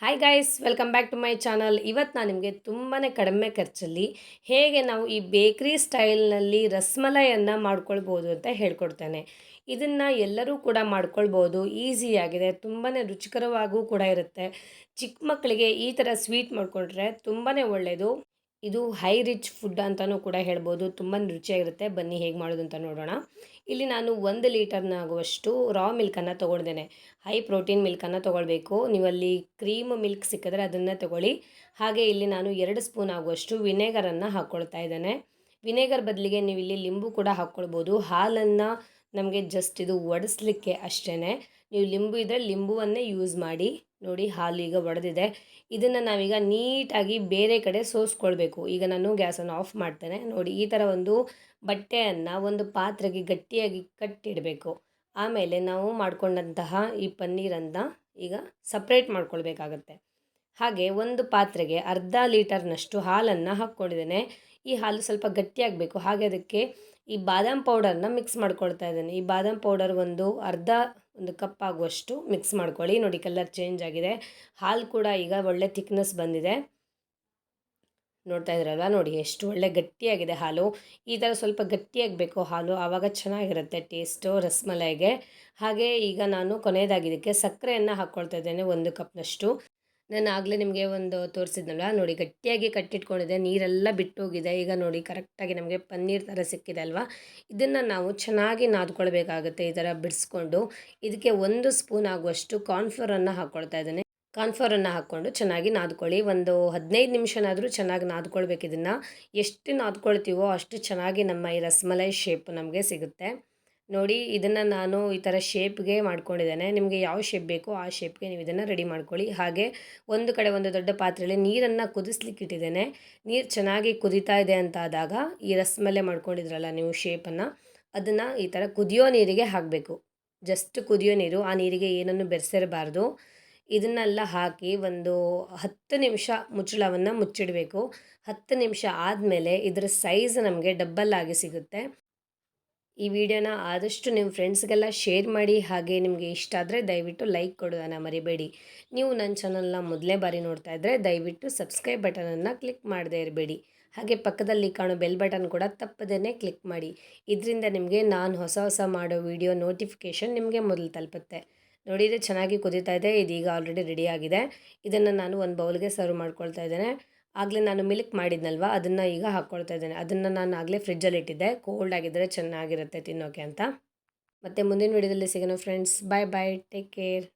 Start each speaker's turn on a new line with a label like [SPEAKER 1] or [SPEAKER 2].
[SPEAKER 1] Hi guys, welcome back to my channel. ಇವತ್ತು ನಾನು ನಿಮಗೆ ತುಂಬಾ ಕಡಿಮೆ ಖರ್ಚಲ್ಲಿ ಹೇಗೆ ನಾವು ಈ ಬೇಕ್ರಿ ಸ್ಟೈಲ್ನಲ್ಲಿ ರಸಮಲೈಯನ್ನು ಮಾಡ್ಕೊಳ್ಬೋದು ಅಂತ ಹೇಳ್ಕೊಡ್ತೇನೆ. ಇದನ್ನು ಎಲ್ಲರೂ ಕೂಡ ಮಾಡ್ಕೊಳ್ಬೋದು, ಈಸಿಯಾಗಿದೆ, ತುಂಬಾ ರುಚಿಕರವಾಗೂ ಕೂಡ ಇರುತ್ತೆ. ಚಿಕ್ಕ ಮಕ್ಕಳಿಗೆ ಈ ಥರ ಸ್ವೀಟ್ ಮಾಡಿಕೊಂಡ್ರೆ ತುಂಬಾ ಒಳ್ಳೆಯದು. ಇದು ಹೈ ರಿಚ್ ಫುಡ್ ಅಂತಲೂ ಕೂಡ ಹೇಳ್ಬೋದು. ತುಂಬಾ ರುಚಿಯಾಗಿರುತ್ತೆ. ಬನ್ನಿ ಹೇಗೆ ಮಾಡೋದು ಅಂತ ನೋಡೋಣ. ಇಲ್ಲಿ ನಾನು 1 ಲೀಟರ್ನಾಗುವಷ್ಟು ರಾ ಮಿಲ್ಕನ್ನು ತೊಗೊಂಡಿದ್ದೇನೆ. ಹೈ ಪ್ರೋಟೀನ್ ಮಿಲ್ಕನ್ನು ತೊಗೊಳ್ಬೇಕು. ನೀವಲ್ಲಿ ಕ್ರೀಮ್ ಮಿಲ್ಕ್ ಸಿಕ್ಕಿದ್ರೆ ಅದನ್ನು ತೊಗೊಳ್ಳಿ. ಹಾಗೆ ಇಲ್ಲಿ ನಾನು 2 ಸ್ಪೂನ್ ಆಗುವಷ್ಟು ವಿನೆಗರನ್ನು ಹಾಕ್ಕೊಳ್ತಾ ಇದ್ದೇನೆ. ವಿನೆಗರ್ ಬದಲಿಗೆ ನೀವು ಇಲ್ಲಿ ಲಿಂಬು ಕೂಡ ಹಾಕ್ಕೊಳ್ಬೋದು. ಹಾಲನ್ನು ನಮಗೆ ಜಸ್ಟ್ ಇದು ಒಡಿಸ್ಲಿಕ್ಕೆ ಅಷ್ಟೇ. ನೀವು ಲಿಂಬು ಇದ್ದರೆ ಲಿಂಬುವನ್ನೇ ಯೂಸ್ ಮಾಡಿ. ನೋಡಿ, ಹಾಲು ಈಗ ಒಡೆದಿದೆ. ಇದನ್ನು ನಾವೀಗ ನೀಟಾಗಿ ಬೇರೆ ಕಡೆ ಸೋಸ್ಕೊಳ್ಬೇಕು. ಈಗ ನಾನು ಗ್ಯಾಸನ್ನು ಆಫ್ ಮಾಡ್ತೇನೆ. ನೋಡಿ, ಈ ಥರ ಒಂದು ಬಟ್ಟೆಯನ್ನು ಒಂದು ಪಾತ್ರೆಗೆ ಗಟ್ಟಿಯಾಗಿ ಕಟ್ಟಿಡಬೇಕು. ಆಮೇಲೆ ನಾವು ಮಾಡಿಕೊಂಡಂತಹ ಈ ಪನ್ನೀರನ್ನು ಈಗ ಸಪ್ರೇಟ್ ಮಾಡ್ಕೊಳ್ಬೇಕಾಗತ್ತೆ. ಹಾಗೆ ಒಂದು ಪಾತ್ರೆಗೆ ಅರ್ಧ ಲೀಟರ್ನಷ್ಟು ಹಾಲನ್ನು ಹಾಕ್ಕೊಂಡಿದ್ದೇನೆ. ಈ ಹಾಲು ಸ್ವಲ್ಪ ಗಟ್ಟಿಯಾಗಬೇಕು. ಹಾಗೆ ಅದಕ್ಕೆ ಈ ಬಾದಾಮ್ ಪೌಡರ್ನ ಮಿಕ್ಸ್ ಮಾಡ್ಕೊಳ್ತಾ ಇದ್ದೇನೆ. ಈ ಬಾದಾಮ್ ಪೌಡರ್ ಒಂದು ಕಪ್ ಆಗುವಷ್ಟು ಮಿಕ್ಸ್ ಮಾಡ್ಕೊಳ್ಳಿ. ನೋಡಿ, ಕಲರ್ ಚೇಂಜ್ ಆಗಿದೆ. ಹಾಲು ಕೂಡ ಈಗ ಒಳ್ಳೆ ಥಿಕ್ನೆಸ್ ಬಂದಿದೆ. ನೋಡ್ತಾ ಇದ್ರಲ್ವ, ನೋಡಿ ಎಷ್ಟು ಒಳ್ಳೆ ಗಟ್ಟಿಯಾಗಿದೆ ಹಾಲು. ಈ ಥರ ಸ್ವಲ್ಪ ಗಟ್ಟಿಯಾಗಬೇಕು ಹಾಲು, ಆವಾಗ ಚೆನ್ನಾಗಿರುತ್ತೆ ಟೇಸ್ಟು ರಸಮಲೈಗೆ. ಹಾಗೆ ಈಗ ನಾನು ಕೊನೆಯದಾಗಿ ಇದಕ್ಕೆ ಸಕ್ಕರೆಯನ್ನು ಹಾಕ್ಕೊಳ್ತಾ ಇದ್ದೇನೆ, 1 ಕಪ್ನಷ್ಟು. ನಾನು ಆಗಲೇ ನಿಮಗೆ ಒಂದು ತೋರಿಸಿದ್ನಲ್ಲ, ನೋಡಿ ಗಟ್ಟಿಯಾಗಿ ಕಟ್ಟಿಟ್ಕೊಂಡಿದೆ, ನೀರೆಲ್ಲ ಬಿಟ್ಟೋಗಿದೆ. ಈಗ ನೋಡಿ ಕರೆಕ್ಟಾಗಿ ನಮಗೆ ಪನ್ನೀರ್ ಥರ ಸಿಕ್ಕಿದೆ ಅಲ್ವಾ. ಇದನ್ನು ನಾವು ಚೆನ್ನಾಗಿ ನಾದ್ಕೊಳ್ಬೇಕಾಗುತ್ತೆ. ಈ ಥರ ಬಿಡಿಸ್ಕೊಂಡು ಇದಕ್ಕೆ 1 ಸ್ಪೂನ್ ಆಗುವಷ್ಟು ಕಾರ್ನ್ಫ್ಲೋರನ್ನು ಹಾಕ್ಕೊಳ್ತಾ ಇದ್ದೇನೆ. ಕಾರ್ನ್ಫ್ಲೋರನ್ನು ಹಾಕ್ಕೊಂಡು ಚೆನ್ನಾಗಿ ನಾದ್ಕೊಳ್ಳಿ. ಒಂದು 15 ನಿಮಿಷನಾದರೂ ಚೆನ್ನಾಗಿ ನಾದ್ಕೊಳ್ಬೇಕು. ಇದನ್ನು ಎಷ್ಟು ನಾದ್ಕೊಳ್ತೀವೋ ಅಷ್ಟು ಚೆನ್ನಾಗಿ ನಮ್ಮ ಈ ರಸಮಲೈ ಶೇಪ್ ನಮಗೆ ಸಿಗುತ್ತೆ. ನೋಡಿ, ಇದನ್ನು ನಾನು ಈ ಥರ ಶೇಪ್ಗೆ ಮಾಡ್ಕೊಂಡಿದ್ದೇನೆ. ನಿಮಗೆ ಯಾವ ಶೇಪ್ ಬೇಕೋ ಆ ಶೇಪ್ಗೆ ನೀವು ಇದನ್ನು ರೆಡಿ ಮಾಡ್ಕೊಳ್ಳಿ. ಹಾಗೆ ಒಂದು ಕಡೆ ಒಂದು ದೊಡ್ಡ ಪಾತ್ರೆಯಲ್ಲಿ ನೀರನ್ನು ಕುದಿಸ್ಲಿಕ್ಕೆ ಇಟ್ಟಿದ್ದೇನೆ. ನೀರು ಚೆನ್ನಾಗಿ ಕುದೀತಾ ಇದೆ ಅಂತ ಆದಾಗ ಈ ರಸಮಲೈ ಮಾಡ್ಕೊಂಡಿದ್ರಲ್ಲ ನೀವು ಶೇಪನ್ನು, ಅದನ್ನು ಈ ಥರ ಕುದಿಯೋ ನೀರಿಗೆ ಹಾಕಬೇಕು. ಜಸ್ಟ್ ಕುದಿಯೋ ನೀರು, ಆ ನೀರಿಗೆ ಏನನ್ನು ಬೆರೆಸಿರಬಾರ್ದು. ಇದನ್ನೆಲ್ಲ ಹಾಕಿ ಒಂದು 10 ನಿಮಿಷ ಮುಚ್ಚಳವನ್ನು ಮುಚ್ಚಿಡಬೇಕು. 10 ನಿಮಿಷ ಆದಮೇಲೆ ಇದರ ಸೈಜ್ ನಮಗೆ ಡಬ್ಬಲ್ ಆಗಿ ಸಿಗುತ್ತೆ. ಈ ವಿಡಿಯೋನ ಆದಷ್ಟು ನಿಮ್ಮ ಫ್ರೆಂಡ್ಸ್ಗೆಲ್ಲ ಶೇರ್ ಮಾಡಿ. ಹಾಗೆ ನಿಮಗೆ ಇಷ್ಟ ಆದರೆ ದಯವಿಟ್ಟು ಲೈಕ್ ಕೊಡೋದನ್ನು ಮರಿಬೇಡಿ. ನೀವು ನನ್ನ ಚಾನಲ್ನ ಮೊದಲನೇ ಬಾರಿ ನೋಡ್ತಾ ಇದ್ದರೆ ದಯವಿಟ್ಟು ಸಬ್ಸ್ಕ್ರೈಬ್ ಬಟನನ್ನು ಕ್ಲಿಕ್ ಮಾಡದೇ ಇರಬೇಡಿ. ಹಾಗೆ ಪಕ್ಕದಲ್ಲಿ ಕಾಣೋ ಬೆಲ್ ಬಟನ್ ಕೂಡ ತಪ್ಪದೇ ಕ್ಲಿಕ್ ಮಾಡಿ. ಇದರಿಂದ ನಿಮಗೆ ನಾನು ಹೊಸ ಮಾಡೋ ವಿಡಿಯೋ ನೋಟಿಫಿಕೇಷನ್ ನಿಮಗೆ ಮೊದಲು ತಲುಪುತ್ತೆ. ನೋಡಿ, ಇದು ಚೆನ್ನಾಗಿ ಕುದೀತಾ ಇದೆ. ಇದೀಗ ಆಲ್ರೆಡಿ ರೆಡಿ ಆಗಿದೆ. ಇದನ್ನು ನಾನು ಒಂದು ಬೌಲ್ಗೆ ಸರ್ವ್ ಮಾಡ್ಕೊಳ್ತಾ ಇದ್ದೇನೆ. ಆಗಲೇ ನಾನು ಮಿಲ್ಕ್ ಮಾಡಿದ್ನಲ್ವ, ಅದನ್ನು ಈಗ ಹಾಕ್ಕೊಳ್ತಾ ಇದ್ದೇನೆ. ಅದನ್ನು ನಾನು ಆಗಲೇ ಫ್ರಿಜ್ಜಲ್ಲಿ ಇಟ್ಟಿದ್ದೆ, ಕೋಲ್ಡ್ ಆಗಿದ್ದರೆ ಚೆನ್ನಾಗಿರುತ್ತೆ ತಿನ್ನೋಕ್ಕೆ ಅಂತ. ಮತ್ತು ಮುಂದಿನ ವಿಡಿಯೋದಲ್ಲಿ ಸಿಗೋಣ ಫ್ರೆಂಡ್ಸ್. ಬಾಯ್ ಬಾಯ್, ಟೇಕ್ ಕೇರ್.